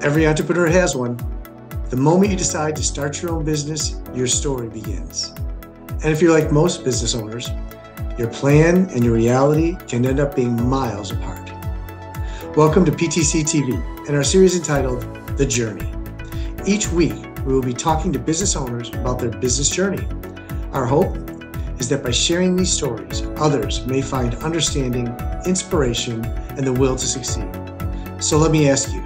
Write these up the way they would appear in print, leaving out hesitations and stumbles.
Every entrepreneur has one. The moment you decide to start your own business, your story begins. And if you're like most business owners, your plan and your reality can end up being miles apart. Welcome to PTC TV and our series entitled The Journey. Each week, we will be talking to business owners about their business journey. Our hope is that by sharing these stories, others may find understanding, inspiration, and the will to succeed. So let me ask you,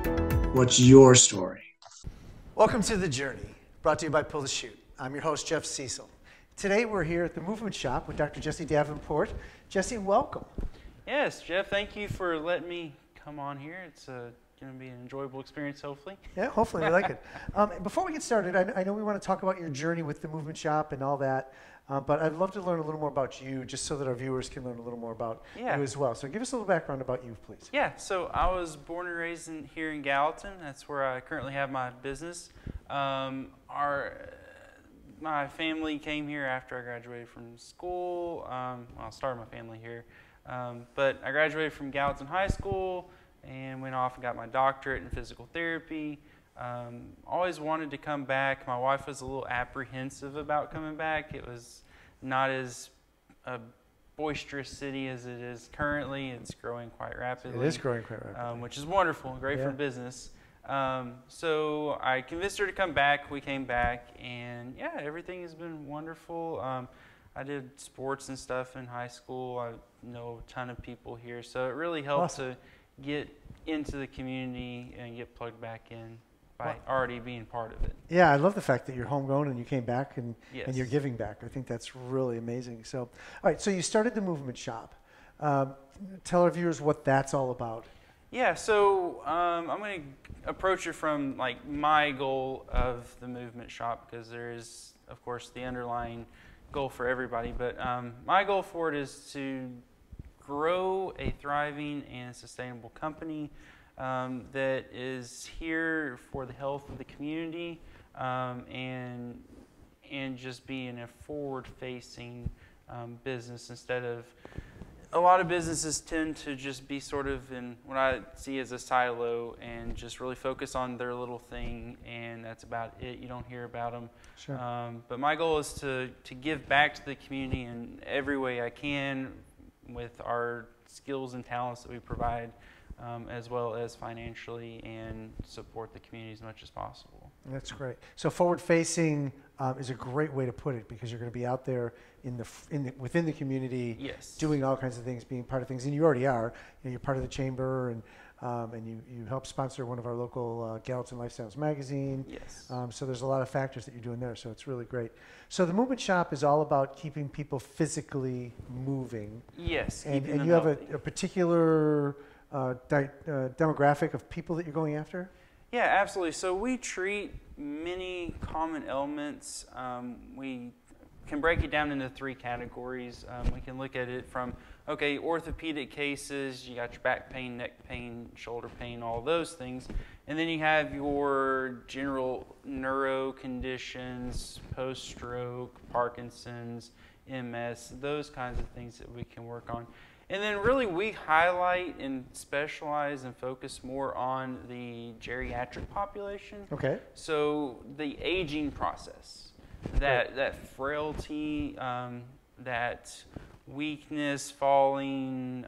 what's your story? Welcome to The Journey, brought to you by Pull the Chute. I'm your host, Jeff Sesol. Today we're here at the Movement Shop with Dr. Jess Davenport. Jessie, welcome. Yes, Jeff, thank you for letting me come on here. It's going to be an enjoyable experience, hopefully. Yeah, hopefully you like it. Before we get started, I know we want to talk about your journey with the Movement Shop and all that, but I'd love to learn a little more about you, just so that our viewers can learn a little more about you as well. So give us a little background about you, please. Yeah, so I was born and raised here in Gallatin. That's where I currently have my business. My family came here after I graduated from school. Well, I started my family here. But I graduated from Gallatin High School and went off and got my doctorate in physical therapy. Always wanted to come back. My wife was a little apprehensive about coming back. It was not as a boisterous city as it is currently. It's growing quite rapidly. It is growing quite rapidly. Which is wonderful and great for business. So I convinced her to come back. We came back, and yeah, everything has been wonderful. I did sports and stuff in high school. I know a ton of people here, so it really helped to get into the community and get plugged back in by already being part of it. Yeah, I love the fact that you're homegrown and you came back and you're giving back. I think that's really amazing. So, all right, so you started the Movement Shop. Tell our viewers what that's all about. Yeah, so I'm going to approach it from like my goal of the Movement Shop, because there is, of course, the underlying goal for everybody. But my goal for it is to grow a thriving and sustainable company that is here for the health of the community and just being a forward-facing business instead of. A lot of businesses tend to just be sort of in what I see as a silo and just really focus on their little thing, and that's about it. You don't hear about them. Sure. But my goal is to give back to the community in every way I can with our skills and talents that we provide, as well as financially, and support the community as much as possible. That's great. So forward-facing is a great way to put it, because you're going to be out there within the community, doing all kinds of things, being part of things, and you already are. You know, you're part of the chamber, and you help sponsor one of our local Gallatin Lifestyles magazine. Yes. So there's a lot of factors that you're doing there. So it's really great. So the Movement Shop is all about keeping people physically moving. Yes. And you have a particular demographic of people that you're going after? Yeah, absolutely. So we treat many common ailments. We can break it down into three categories. We can look at it from, okay, orthopedic cases, you got your back pain, neck pain, shoulder pain, all those things. And then you have your general neuro conditions, post-stroke, Parkinson's, MS, those kinds of things that we can work on. And then really we highlight and specialize and focus more on the geriatric population. Okay. So the aging process, that frailty, that weakness, falling,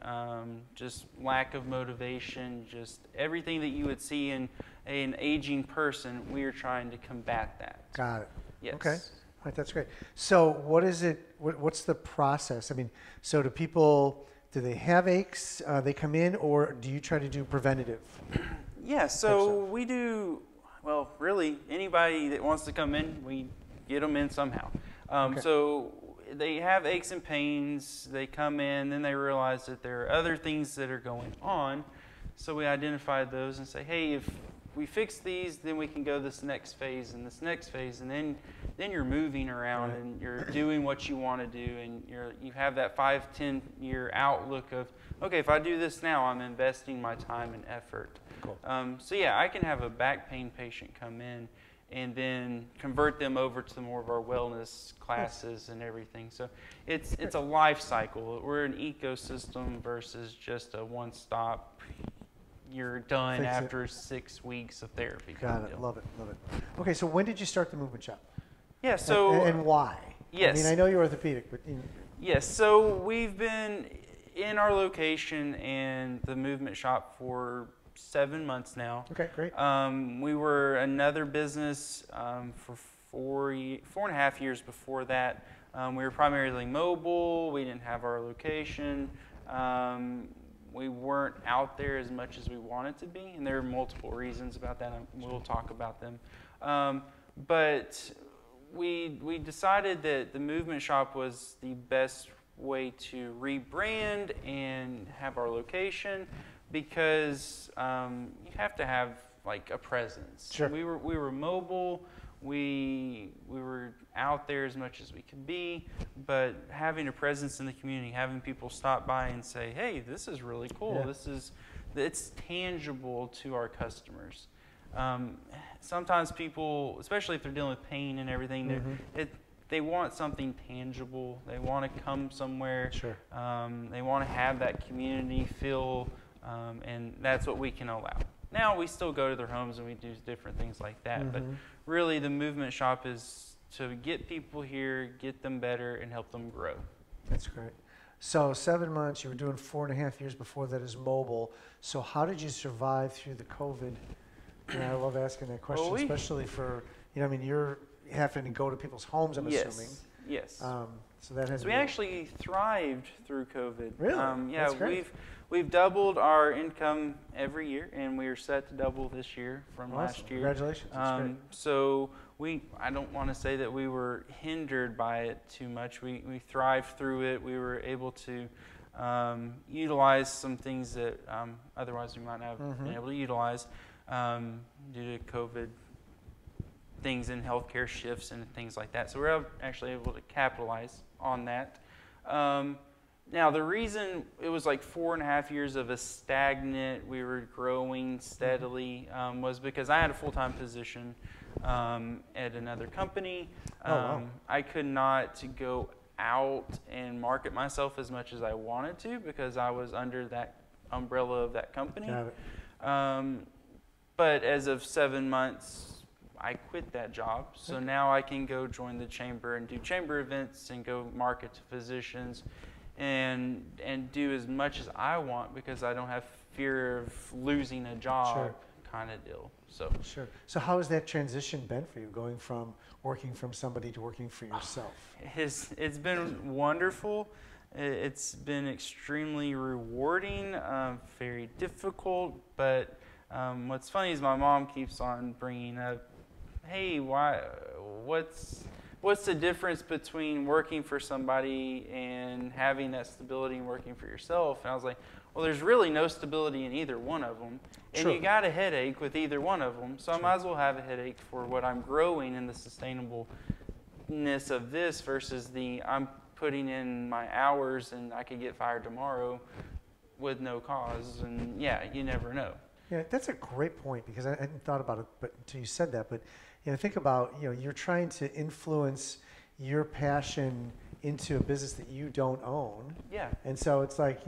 just lack of motivation, just everything that you would see in an aging person, we are trying to combat that. Got it. Yes. Okay. All right, that's great. So what is it, what's the process? I mean, so do people, do they have aches? They come in, or do you try to do preventative? Yeah, so we do, well, really, anybody that wants to come in, we get them in somehow. So they have aches and pains, they come in, then they realize that there are other things that are going on. So we identify those and say, hey, if we fix these, then we can go this next phase and this next phase, and then you're moving around and you're doing what you want to do, and you have that 5-10 year outlook of, okay, if I do this now, I'm investing my time and effort. Cool. So yeah, I can have a back pain patient come in and then convert them over to more of our wellness classes and everything. So it's a life cycle. We're an ecosystem versus just a one-stop you're done after 6 weeks of therapy. Got it. Love it. Love it. Okay, so when did you start the movement shop? Yeah. So and why? Yes. I mean, I know you're orthopedic, but yes. So we've been in our location and the movement shop for 7 months now. Okay, great. We were another business for 4.5 years before that. We were primarily mobile. We didn't have our location. We weren't out there as much as we wanted to be, and there are multiple reasons about that, and we'll talk about them. But we decided that the movement shop was the best way to rebrand and have our location, because you have to have like a presence. Sure. We were mobile. We were out there as much as we could be, but having a presence in the community, having people stop by and say, "Hey, this is really cool. Yeah. It's tangible to our customers." Sometimes people, especially if they're dealing with pain and everything, they want something tangible. They want to come somewhere. Sure. They want to have that community feel, and that's what we can allow. Now we still go to their homes and we do different things like that, but really the movement shop is to get people here, get them better, and help them grow. That's great. So 7 months, you were doing 4.5 years before that as mobile. So how did you survive through the COVID? And I love asking that question, especially for, I mean, you're having to go to people's homes, I'm assuming. Yes. So that has. So we actually thrived through COVID. Really? Yeah, that's great. We've doubled our income every year, and we are set to double this year from last year. Congratulations. That's great. So I don't want to say that we were hindered by it too much. We thrived through it. We were able to utilize some things that otherwise we might not have been able to utilize due to COVID things in healthcare shifts and things like that. So we're actually able to capitalize on that. Now, the reason it was like 4.5 years of a stagnant, we were growing steadily, was because I had a full-time position at another company. I could not go out and market myself as much as I wanted to because I was under that umbrella of that company. Got it. But as of 7 months, I quit that job. So now I can go join the chamber and do chamber events and go market to physicians and do as much as I want because I don't have fear of losing a job kind of deal. So Sure. So how has that transition been for you, going from working from somebody to working for yourself? It's been wonderful. It's been extremely rewarding, very difficult, but what's funny is my mom keeps on bringing up, hey, what's the difference between working for somebody and having that stability and working for yourself? And I was like, well, there's really no stability in either one of them. And True. You got a headache with either one of them. So I might as well have a headache for what I'm growing in the sustainableness of this versus I'm putting in my hours and I could get fired tomorrow with no cause. And yeah, you never know. Yeah, that's a great point because I hadn't thought about it until you said that. But think about, you're trying to influence your passion into a business that you don't own. Yeah. And so it's like,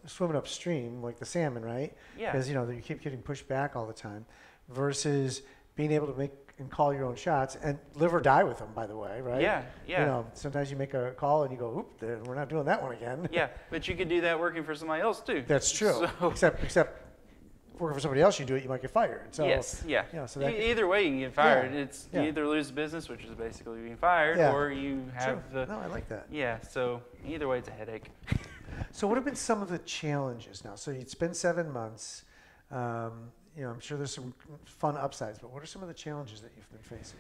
swimming upstream like the salmon, right? Yeah. Because, you keep getting pushed back all the time versus being able to make and call your own shots and live or die with them, by the way, right? Yeah, yeah. Sometimes you make a call and you go, oop, we're not doing that one again. Yeah, but you could do that working for somebody else too. That's true. So. Except working for somebody else, you do it, you might get fired. So, yes, yeah. So either way, you can get fired. Yeah. You either lose the business, which is basically being fired, or you have the. No, I like that. Yeah. So either way, it's a headache. So what have been some of the challenges now? So you'd spend 7 months. I'm sure there's some fun upsides, but what are some of the challenges that you've been facing?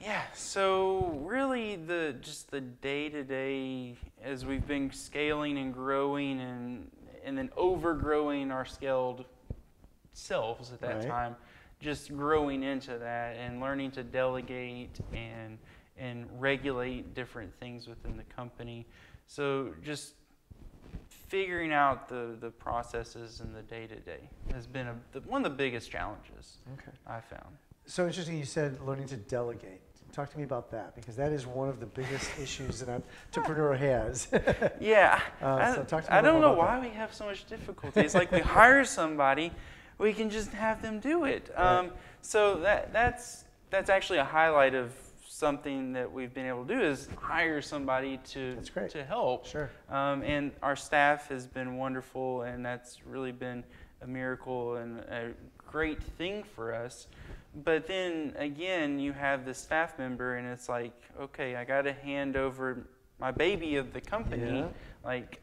Yeah. So really, just the day-to-day as we've been scaling and growing and then overgrowing our scaled selves at that time, just growing into that and learning to delegate and regulate different things within the company. So just figuring out the processes and the day-to-day has been one of the biggest challenges I found. So interesting you said learning to delegate. Talk to me about that, because that is one of the biggest issues that an entrepreneur has. Yeah. So talk to me I don't know about why we have so much difficulty. It's like we hire somebody, we can just have them do it. Right. So that's actually a highlight of something that we've been able to do is hire somebody to help. Sure. And our staff has been wonderful, and that's really been a miracle and a great thing for us. But then again, you have the staff member, and it's like, okay, I got to hand over my baby of the company. Yeah. Like,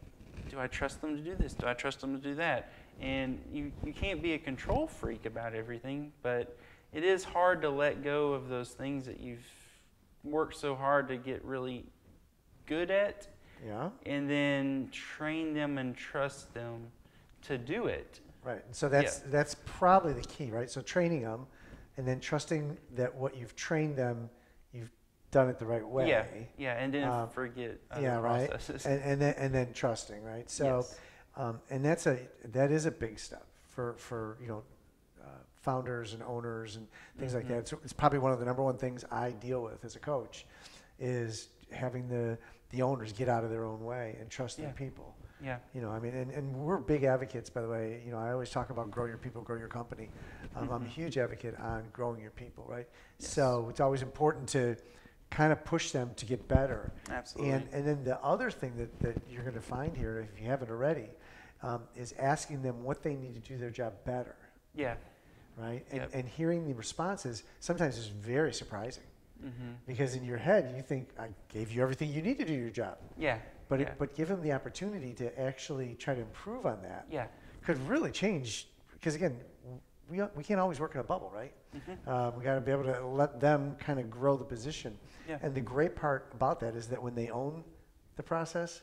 do I trust them to do this? Do I trust them to do that? And you can't be a control freak about everything, but it is hard to let go of those things that you've worked so hard to get really good at, and then train them and trust them to do it. Right. So that's probably the key, right? So training them, and then trusting that what you've trained them, you've done it the right way. Yeah, and then forget other right. processes. And then trusting, right? So, and that is a big step for founders and owners and things like that. So it's probably one of the number one things I deal with as a coach is having the owners get out of their own way and trust their people. Yeah. I mean, and we're big advocates, by the way. I always talk about grow your people, grow your company. I'm a huge advocate on growing your people, right? Yes. So it's always important to kind of push them to get better. Absolutely. And then the other thing that you're going to find here, if you haven't already, is asking them what they need to do their job better. Yeah. Right? And hearing the responses sometimes is very surprising. Because in your head, you think, I gave you everything you need to do your job. Yeah. But give them the opportunity to actually try to improve on that. Yeah. Could really change, because again, we can't always work in a bubble, right? We got to be able to let them kind of grow the position. Yeah. And the great part about that is that when they own the process,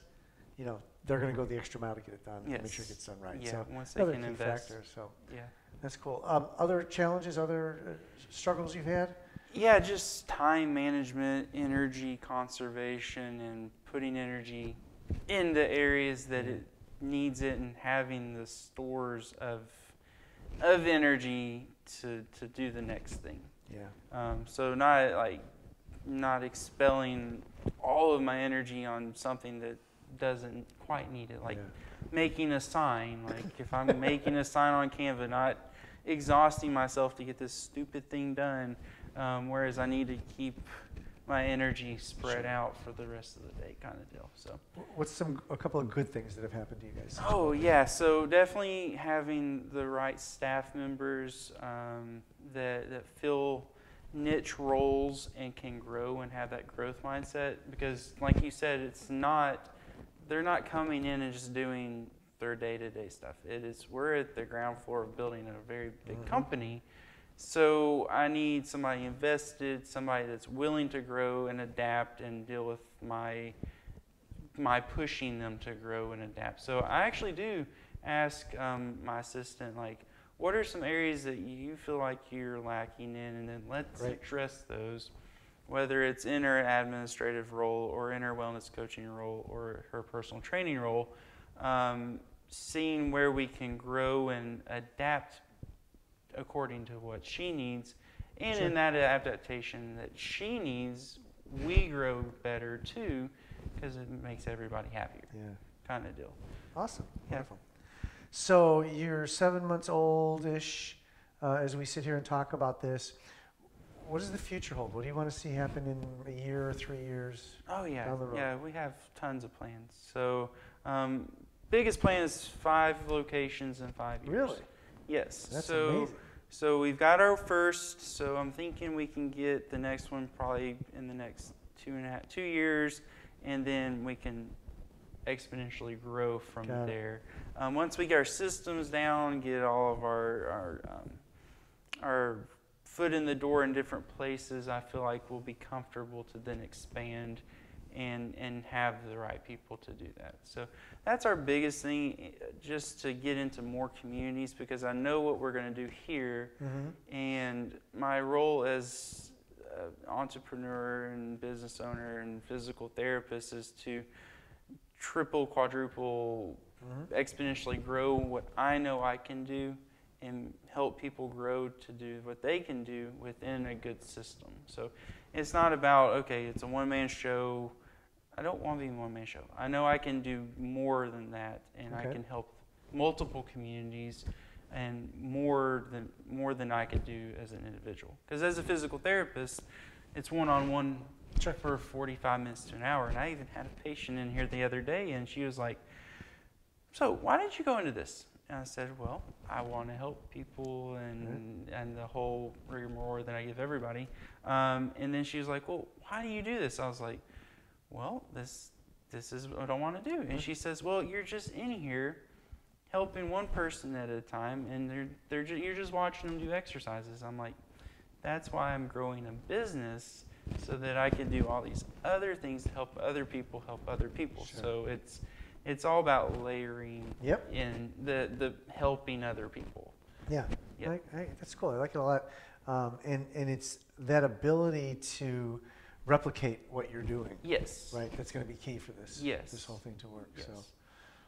they're going to go the extra mile to get it done and make sure it gets done right. Yeah, so once they can invest. Factor, so yeah. That's cool. Other challenges, other struggles you've had? Yeah, just time management, energy conservation, and putting energy in the areas that it needs it, and having the stores of energy to do the next thing. Yeah. So not expelling all of my energy on something that doesn't quite need it, like making a sign. Like if I'm making a sign on Canva, not exhausting myself to get this stupid thing done, whereas I need to keep my energy spread out for the rest of the day, kind of deal. So, what's a couple of good things that have happened to you guys? Oh yeah, so definitely having the right staff members that fill niche roles and can grow and have that growth mindset. Because, like you said, they're not coming in and just doing their day-to-day stuff. We're at the ground floor of building a very big company. So I need somebody invested, somebody that's willing to grow and adapt and deal with my pushing them to grow and adapt. So I actually do ask my assistant, like, what are some areas that you feel like you're lacking in, and then let's address those, whether it's in her administrative role or in her wellness coaching role or her personal training role, seeing where we can grow and adapt according to what she needs, and in that adaptation that she needs, we grow better too, because it makes everybody happier. Kind of deal. Awesome. Wonderful. So you're 7 months old-ish as we sit here and talk about this. What does the future hold? What do you want to see happen in a year or 3 years down the road? Yeah, we have tons of plans. So biggest plan is 5 locations in 5 years. Really? Yes. That's amazing. So we've got our first, so I'm thinking we can get the next one probably in the next 2 years, and then we can exponentially grow from there. Once we get our systems down, get all of our foot in the door in different places, I feel like we'll be comfortable to then expand and have the right people to do that. So that's our biggest thing, just to get into more communities, because I know what we're going to do here. And my role as an entrepreneur and business owner and physical therapist is to triple, quadruple, exponentially grow what I know I can do and help people grow to do what they can do within a good system. So it's not about, okay, it's a one-man show. I don't want to be a one-man show. I know I can do more than that, and I can help multiple communities and more than I could do as an individual. Because as a physical therapist, it's one-on-one for 45 minutes to an hour. And I even had a patient in here the other day, and she was like, so why did you go into this? And I said, well, I want to help people and the whole rigmarole that I give everybody. And then she was like, well, why do you do this? I was like, well, this is what I want to do. And she says, well, you're just in here helping one person at a time, and you're just watching them do exercises. I'm like, that's why I'm growing a business, so that I can do all these other things to help other people help other people. Sure. So it's all about layering in the helping other people. Yeah, yep. That's cool. I like it a lot. And it's that ability to replicate what you're doing. Yes. Right? That's going to be key for this. Yes. This whole thing to work. Yes. So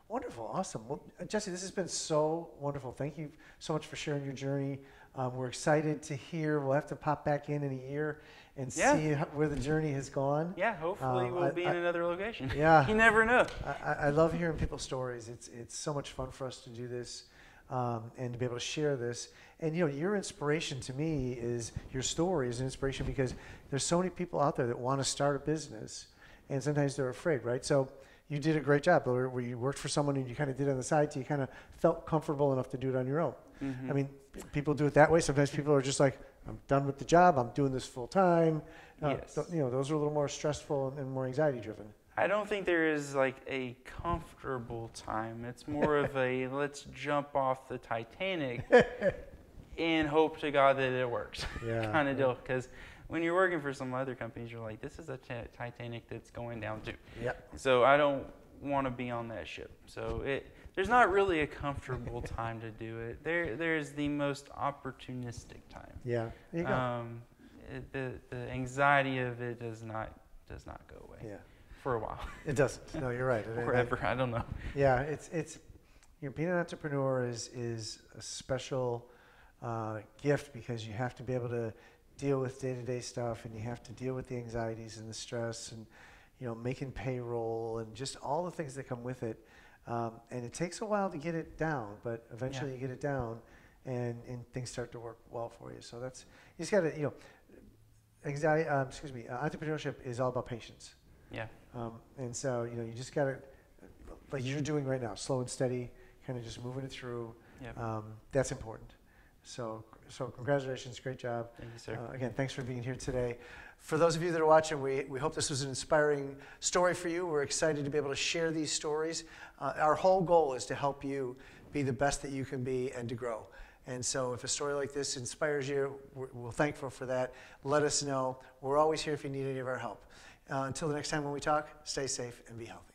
wonderful. Awesome. Well, Jesse, this has been so wonderful. Thank you so much for sharing your journey. We're excited to hear. We'll have to pop back in a year and see where the journey has gone. Yeah, hopefully we'll be in another location. Yeah. You never know. I love hearing people's stories. It's so much fun for us to do this and to be able to share this. And, you know, your inspiration to me is, your story is an inspiration, because there's so many people out there that want to start a business, and sometimes they're afraid, right? So you did a great job where you worked for someone and you kind of did it on the side, so you kind of felt comfortable enough to do it on your own. Mm-hmm. I mean, people do it that way. Sometimes people are just like, I'm done with the job, I'm doing this full time. Yes. You know, those are a little more stressful and more anxiety driven. I don't think there is like a comfortable time. It's more of a let's jump off the Titanic and hope to God that it works kind of deal. Because when you're working for some other companies, you're like, this is a Titanic that's going down too. Yep. So I don't want to be on that ship. So there's not really a comfortable time to do it. There's the most opportunistic time. Yeah. There you go. The anxiety of it does not go away. Yeah. For a while. It doesn't. No, you're right. Forever. I don't know. Yeah. It's you know, being an entrepreneur is a special gift, because you have to be able to deal with day-to-day stuff, and you have to deal with the anxieties and the stress, and, you know, making payroll and just all the things that come with it. And it takes a while to get it down, but eventually you get it down, and things start to work well for you. So that's, you just got to, you know, entrepreneurship is all about patience. Yeah. And so, you know, you just got to, like you're doing right now, slow and steady, kind of just moving it through. Yep. That's important. So congratulations, great job. Thank you, sir. Again, thanks for being here today. For those of you that are watching, we hope this was an inspiring story for you. We're excited to be able to share these stories. Our whole goal is to help you be the best that you can be and to grow. And so if a story like this inspires you, we're thankful for that. Let us know. We're always here if you need any of our help. Until the next time when we talk, stay safe and be healthy.